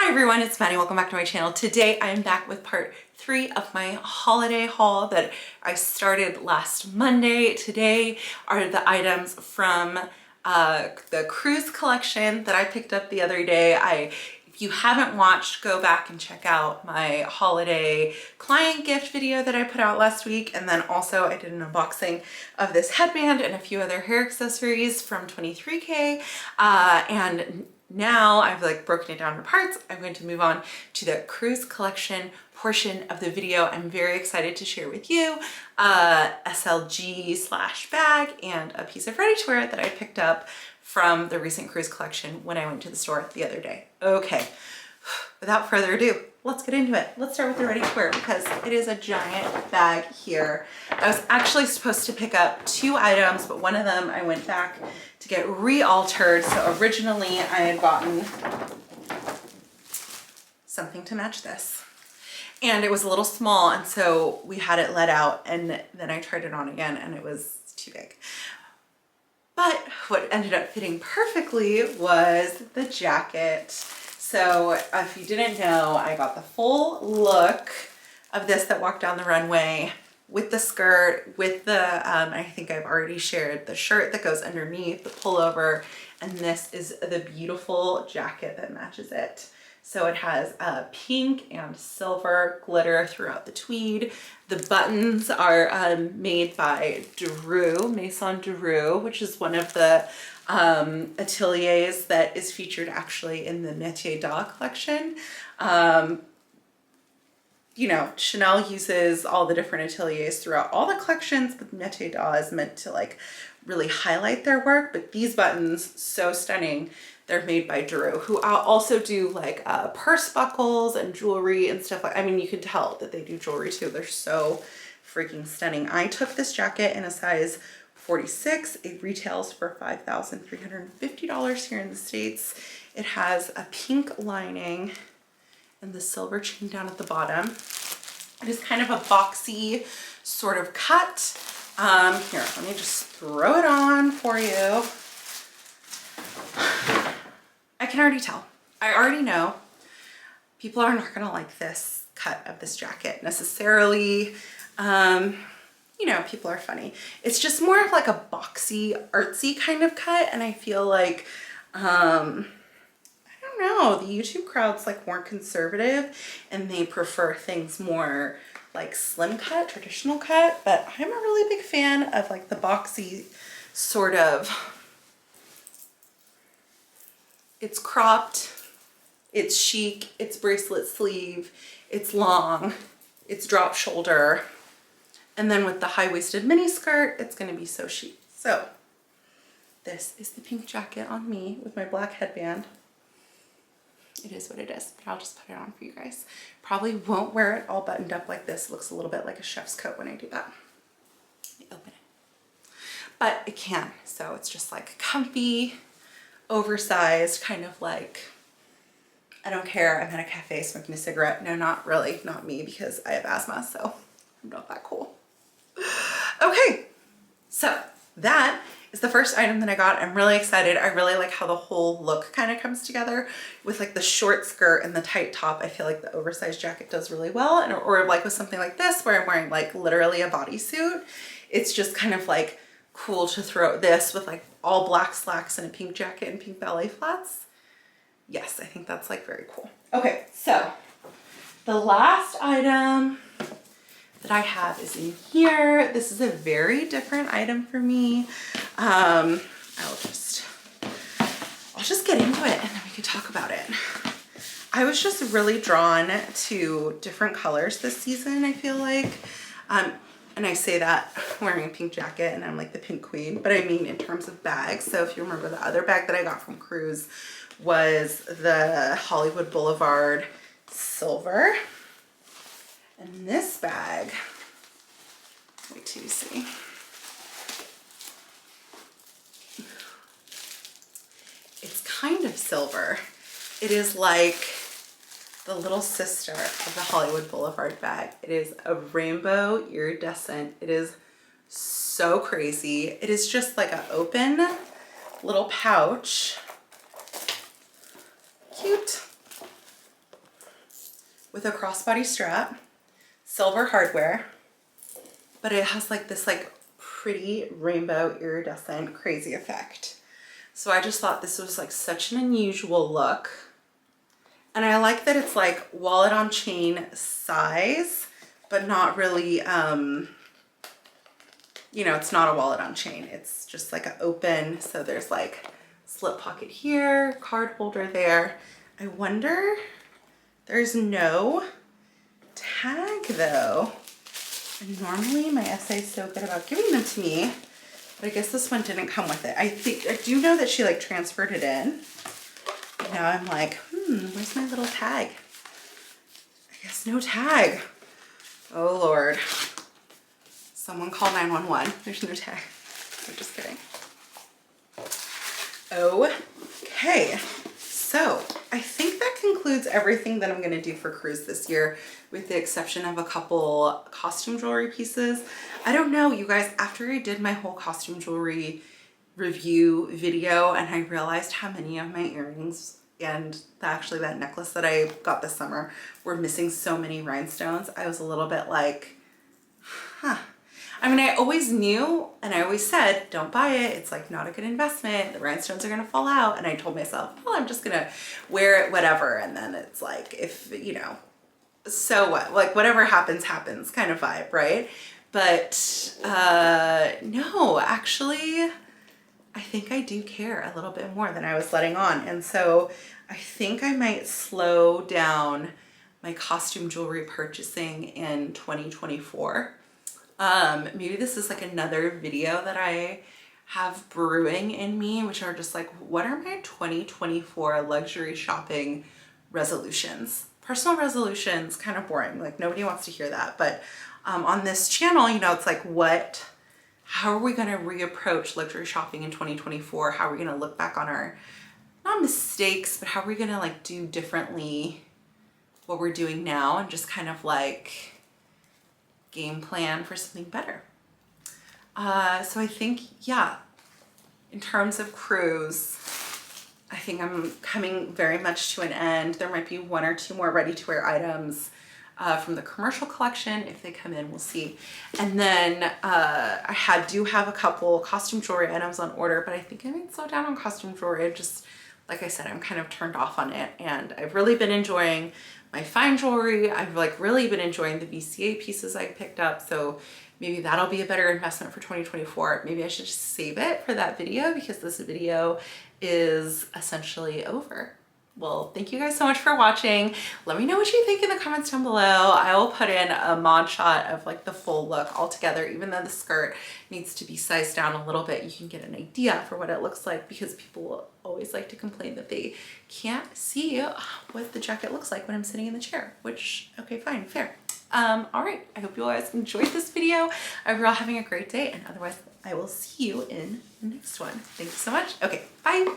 Hi everyone, it's Maddie. Welcome back to my channel. Today I am back with part 3 of my holiday haul that I started last Monday. Today are the items from the cruise collection that I picked up the other day. If you haven't watched, go back and check out my holiday client gift video that I put out last week. And then also I did an unboxing of this headband and a few other hair accessories from 23K. And now I've like broken it down into parts. I'm going to move on to the cruise collection portion of the video. I'm very excited to share with you SLG slash bag and a piece of ready-to-wear that I picked up from the recent cruise collection when I went to the store the other day. Okay, without further ado, let's get into it. Let's start with the ready-to-wear because it is a giant bag here. I was actually supposed to pick up 2 items, but one of them I went back to get re-altered. So originally I had gotten something to match this. And it was a little small, and so we had it let out, and then I tried it on again and it was too big. But what ended up fitting perfectly was the jacket. So if you didn't know, I got the full look of this that walked down the runway with the skirt, with the, I think I've already shared the shirt that goes underneath, the pullover, and this is the beautiful jacket that matches it. So it has pink and silver glitter throughout the tweed. The buttons are made by Drew, Maison Drew, which is one of the ateliers that is featured actually in the Métier d'Art collection. You know, Chanel uses all the different ateliers throughout all the collections, but Métier d'Art is meant to like really highlight their work. But these buttons, so stunning. They're made by Drew, who also do like purse buckles and jewelry and stuff like, I mean, you can tell that they do jewelry too. They're so freaking stunning. I took this jacket in a size 46. It retails for $5,350 here in the States. It has a pink lining and the silver chain down at the bottom. It is kind of a boxy sort of cut. Here, let me just throw it on for you. I can already tell. I already know people are not gonna like this cut of this jacket necessarily. You know, people are funny. It's just more of like a boxy, artsy kind of cut, and I feel like, I don't know, the YouTube crowd's like more conservative and they prefer things more like slim cut, traditional cut, but I'm a really big fan of like the boxy sort of. It's cropped, it's chic, it's bracelet sleeve, it's long, it's drop shoulder. And then with the high-waisted mini skirt, it's gonna be so chic. So this is the pink jacket on me with my black headband. It is what it is, but I'll just put it on for you guys. Probably won't wear it all buttoned up like this. It looks a little bit like a chef's coat when I do that. Let me open it. But it can, so it's just like comfy, oversized, kind of like, I don't care, I'm at a cafe smoking a cigarette. No, not really, not me, because I have asthma, so I'm not that cool. Okay, so that is the first item that I got. I'm really excited. I really like how the whole look kind of comes together with like the short skirt and the tight top. I feel like the oversized jacket does really well, and or like with something like this where I'm wearing like literally a bodysuit, it's just kind of like cool to throw this with like all black slacks and a pink jacket and pink ballet flats. Yes, I think that's like very cool. Okay, so the last item that I have is in here. This is a very different item for me. I'll just get into it and then we can talk about it. I was just really drawn to different colors this season, I feel like. And I say that wearing a pink jacket and I'm like the pink queen, but I mean in terms of bags. So if you remember, the other bag that I got from Cruise was the Hollywood Boulevard silver. And this bag, wait till you see. It's kind of silver. It is like the little sister of the Hollywood Boulevard bag. It is a rainbow iridescent. It is so crazy. It is just like an open little pouch. Cute. with a crossbody strap, silver hardware, but it has like this like pretty rainbow iridescent crazy effect. So I just thought this was like such an unusual look. And I like that it's like wallet on chain size, but not really, you know, it's not a wallet on chain. It's just like an open, so there's like slip pocket here, card holder there. I wonder, there's no tag though. And normally my SA is so good about giving them to me, but I guess this one didn't come with it. I do know that she like transferred it in. Now I'm like, where's my little tag? I guess no tag. Oh Lord. Someone call 911. There's no tag. I'm just kidding. Okay. So I think that concludes everything that I'm going to do for cruise this year, with the exception of a couple costume jewelry pieces. I don't know, you guys, after I did my whole costume jewelry review video and I realized how many of my earrings and actually that necklace that I got this summer were missing so many rhinestones, I was a little bit like, huh. I mean, I always knew and I always said, don't buy it. It's like not a good investment. The rhinestones are going to fall out. And I told myself, well, I'm just going to wear it, whatever. And then it's like, if, you know, so what? Like whatever happens, happens kind of vibe, right? But no, actually, I think I do care a little bit more than I was letting on. And so I think I might slow down my costume jewelry purchasing in 2024. Maybe this is like another video that I have brewing in me, which are just like, what are my 2024 luxury shopping resolutions? Personal resolutions, kind of boring. Like nobody wants to hear that. But on this channel, you know, it's like, how are we going to reapproach luxury shopping in 2024? How are we going to look back on our, not mistakes, but how are we going to like do differently what we're doing now and just kind of like game plan for something better. So I think, yeah, in terms of cruise, I think I'm coming very much to an end. There might be one or two more ready-to-wear items from the commercial collection. If they come in, we'll see. And then I do have a couple costume jewelry items on order, but I think I might slow down on costume jewelry. Just like I said, I'm kind of turned off on it, and I've really been enjoying my fine jewelry. I've like really been enjoying the VCA pieces I picked up. So maybe that'll be a better investment for 2024. Maybe I should just save it for that video because this video is essentially over. Well, thank you guys so much for watching. Let me know what you think in the comments down below. I will put in a mod shot of like the full look all together. Even though the skirt needs to be sized down a little bit, you can get an idea for what it looks like, because people will always like to complain that they can't see what the jacket looks like when I'm sitting in the chair, which, okay, fine, fair. All right, I hope you guys enjoyed this video. I hope you're all having a great day, and otherwise I will see you in the next one. Thank you so much. Okay, bye.